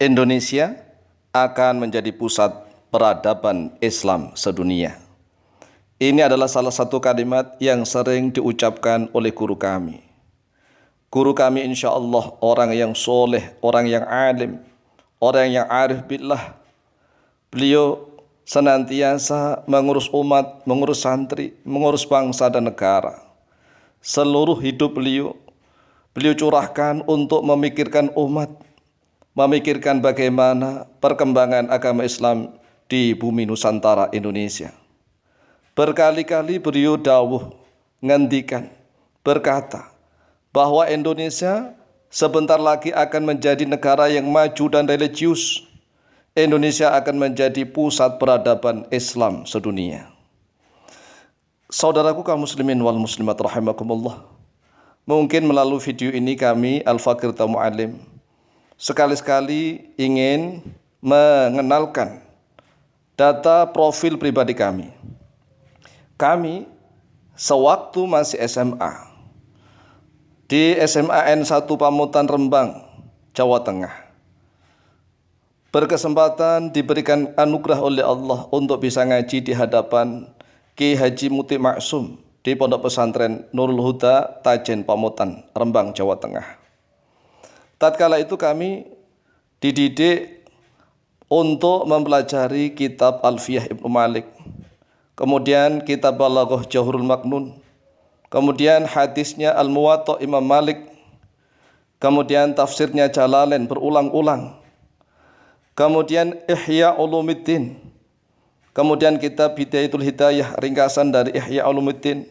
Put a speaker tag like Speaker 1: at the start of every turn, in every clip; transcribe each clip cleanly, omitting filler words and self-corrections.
Speaker 1: Indonesia akan menjadi pusat peradaban Islam sedunia. Ini adalah salah satu kalimat yang sering diucapkan oleh guru kami. Guru kami insya Allah orang yang soleh, orang yang alim, orang yang arif billah. Beliau senantiasa mengurus umat, mengurus santri, mengurus bangsa dan negara. Seluruh hidup beliau curahkan untuk memikirkan umat, memikirkan bagaimana perkembangan agama Islam di bumi Nusantara Indonesia. Berkali-kali beliau dawuh, ngendikan, berkata bahwa Indonesia sebentar lagi akan menjadi negara yang maju dan religius. Indonesia akan menjadi pusat peradaban Islam sedunia. Saudaraku kaum muslimin wal muslimat rahimakumullah, mungkin melalui video ini kami Al-Fakir Tamu Alim sekali-sekali ingin mengenalkan data profil pribadi kami. Kami sewaktu masih SMA di SMA N1 Pamutan Rembang, Jawa Tengah, berkesempatan diberikan anugerah oleh Allah untuk bisa ngaji di hadapan Ki Haji Muti Maksum di Pondok Pesantren Nurul Huda, Tajen Pamutan, Rembang, Jawa Tengah. Tatkala itu kami dididik untuk mempelajari kitab Alfiyah Ibnu Malik, kemudian kitab Balaghah Jauharul Maknun, kemudian hadisnya Al-Muwatta Imam Malik, kemudian tafsirnya Jalalain berulang-ulang, kemudian Ihya Ulumuddin, kemudian kitab Bidayatul Hidayah, ringkasan dari Ihya Ulumuddin,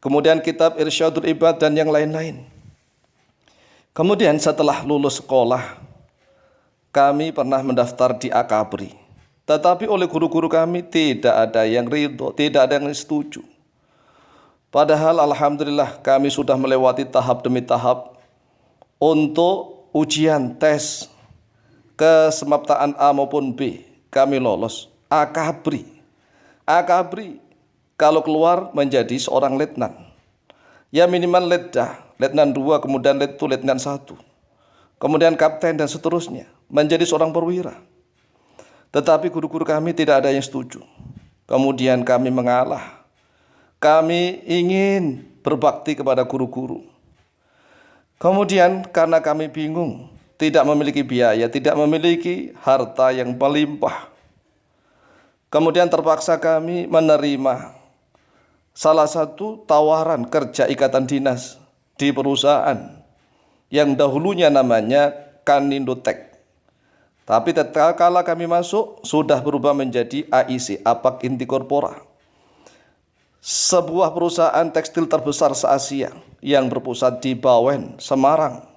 Speaker 1: kemudian kitab Irsyadul Ibad dan yang lain-lain. Kemudian setelah lulus sekolah, kami pernah mendaftar di Akabri, tetapi oleh guru-guru kami tidak ada yang ridho, tidak ada yang setuju. Padahal alhamdulillah kami sudah melewati tahap demi tahap untuk ujian tes kesemaptaan A maupun B, kami lolos. Akabri kalau keluar menjadi seorang letnan, ya minimal letnan 2, kemudian letnan 1, kemudian kapten dan seterusnya, menjadi seorang perwira. Tetapi guru-guru kami tidak ada yang setuju. Kemudian kami mengalah. Kami ingin berbakti kepada guru-guru. Kemudian karena kami bingung, tidak memiliki biaya, tidak memiliki harta yang melimpah, kemudian terpaksa kami menerima salah satu tawaran kerja ikatan dinas di perusahaan yang dahulunya namanya Kanindotek. Tapi tatkala kami masuk sudah berubah menjadi AIC, Apak Inti Korpora, sebuah perusahaan tekstil terbesar se-Asia yang berpusat di Bawen, Semarang,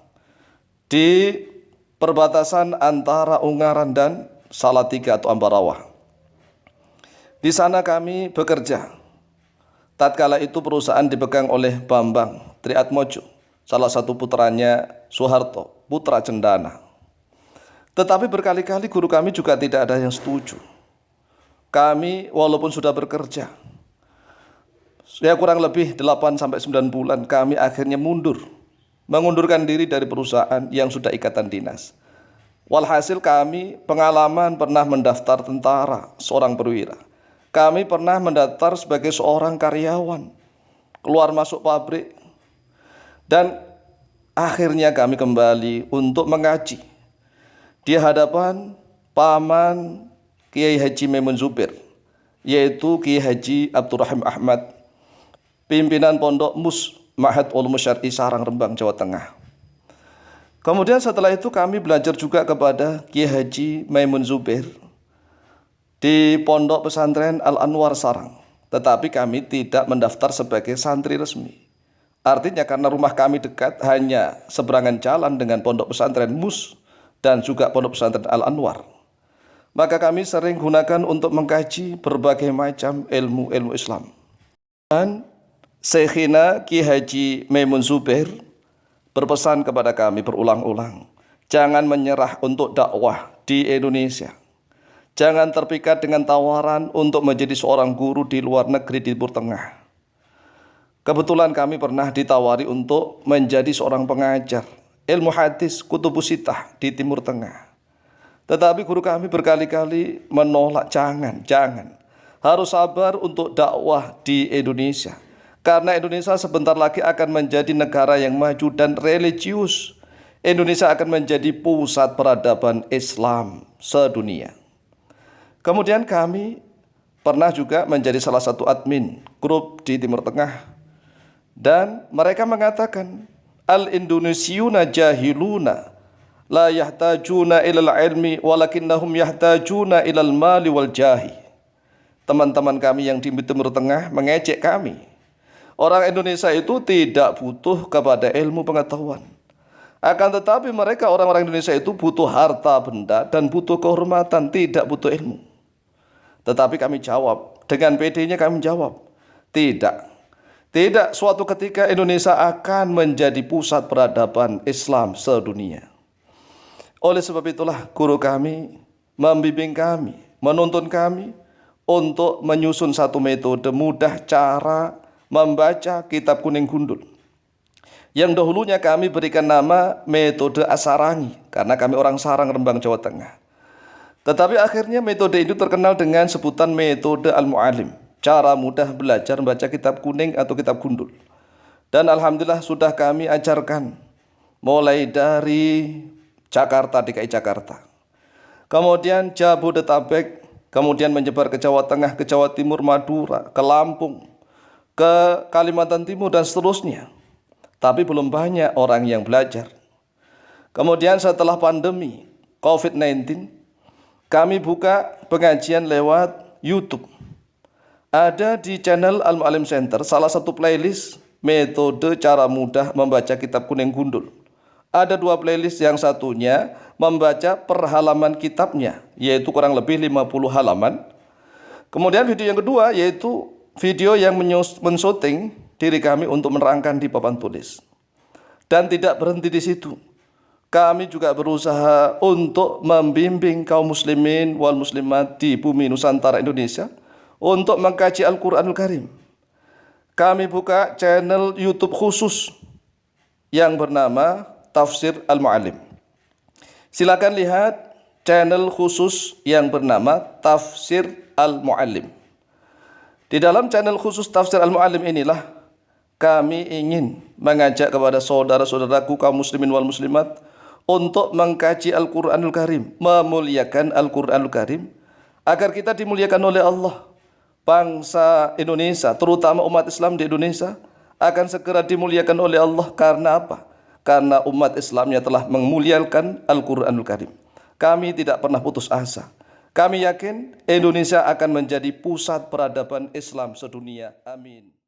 Speaker 1: di perbatasan antara Ungaran dan Salatiga atau Ambarawa. Di sana kami bekerja. Tatkala itu perusahaan dipegang oleh Bambang Triatmojo, salah satu putranya Soeharto, putra Cendana. Tetapi berkali-kali guru kami juga tidak ada yang setuju. Kami walaupun sudah bekerja, ya kurang lebih 8-9 bulan, kami akhirnya mengundurkan diri dari perusahaan yang sudah ikatan dinas. Walhasil kami pengalaman pernah mendaftar tentara, seorang perwira. Kami pernah mendaftar sebagai seorang karyawan, keluar masuk pabrik. Dan akhirnya kami kembali untuk mengaji di hadapan paman Kiai Haji Maimun Zubair, yaitu Kiai Haji Abdurrahim Ahmad, pimpinan Pondok Mus Ma'had Ulum Syar'i Sarang, Rembang, Jawa Tengah. Kemudian setelah itu kami belajar juga kepada Kiai Haji Maimun Zubair di Pondok Pesantren Al-Anwar Sarang. Tetapi kami tidak mendaftar sebagai santri resmi. Artinya karena rumah kami dekat, hanya seberangan jalan dengan Pondok Pesantren Mus dan juga Pondok Pesantren Al-Anwar, maka kami sering gunakan untuk mengkaji berbagai macam ilmu-ilmu Islam. Dan Syekhina Ki Haji Maimun Zubair berpesan kepada kami berulang-ulang, jangan menyerah untuk dakwah di Indonesia. Jangan terpikat dengan tawaran untuk menjadi seorang guru di luar negeri di Timur Tengah. Kebetulan kami pernah ditawari untuk menjadi seorang pengajar ilmu hadis Kutubus Sittah di Timur Tengah. Tetapi guru kami berkali-kali menolak, jangan. Harus sabar untuk dakwah di Indonesia. Karena Indonesia sebentar lagi akan menjadi negara yang maju dan religius. Indonesia akan menjadi pusat peradaban Islam sedunia. Kemudian kami pernah juga menjadi salah satu admin grup di Timur Tengah. Dan mereka mengatakan, Al-Indonesiuna jahiluna la yahtajuna ilal ilmi walakinnahum yahtajuna ilal mali wal jahi. Teman-teman kami yang di Timur Tengah mengejek kami. Orang Indonesia itu tidak butuh kepada ilmu pengetahuan. Akan tetapi mereka orang-orang Indonesia itu butuh harta benda dan butuh kehormatan, tidak butuh ilmu. Tetapi kami jawab, dengan PD-nya kami jawab, tidak. Tidak, suatu ketika Indonesia akan menjadi pusat peradaban Islam sedunia. Oleh sebab itulah guru kami membimbing kami, menuntun kami untuk menyusun satu metode mudah cara membaca kitab kuning gundul. Yang dahulunya kami berikan nama metode Asarangi, karena kami orang Sarang, Rembang, Jawa Tengah. Tetapi akhirnya metode itu terkenal dengan sebutan metode Al-Mu'alim, cara mudah belajar membaca kitab kuning atau kitab gundul. Dan alhamdulillah sudah kami ajarkan mulai dari Jakarta, DKI Jakarta, kemudian Jabodetabek, kemudian menyebar ke Jawa Tengah, ke Jawa Timur, Madura, ke Lampung, ke Kalimantan Timur dan seterusnya. Tapi belum banyak orang yang belajar. Kemudian setelah pandemi COVID-19, kami buka pengajian lewat YouTube. Ada di channel Al-Mu'alim Center salah satu playlist metode cara mudah membaca kitab kuning gundul. Ada dua playlist, yang satunya membaca per halaman kitabnya, yaitu kurang lebih 50 halaman. Kemudian video yang kedua yaitu video yang mensyuting diri kami untuk menerangkan di papan tulis. Dan tidak berhenti di situ. Kami juga berusaha untuk membimbing kaum muslimin wal muslimat di bumi Nusantara Indonesia untuk mengkaji Al-Quranul Karim. Kami buka channel YouTube khusus yang bernama Tafsir Al-Mu'alim. Silakan lihat channel khusus yang bernama Tafsir Al-Mu'alim. Di dalam channel khusus Tafsir Al-Mu'alim inilah kami ingin mengajak kepada saudara-saudaraku kaum muslimin wal muslimat untuk mengkaji Al-Quranul Karim, memuliakan Al-Quranul Karim, agar kita dimuliakan oleh Allah. Bangsa Indonesia, terutama umat Islam di Indonesia, akan segera dimuliakan oleh Allah. Karena apa? Karena umat Islamnya telah memuliakan Al-Quranul Karim. Kami tidak pernah putus asa. Kami yakin Indonesia akan menjadi pusat peradaban Islam sedunia. Amin.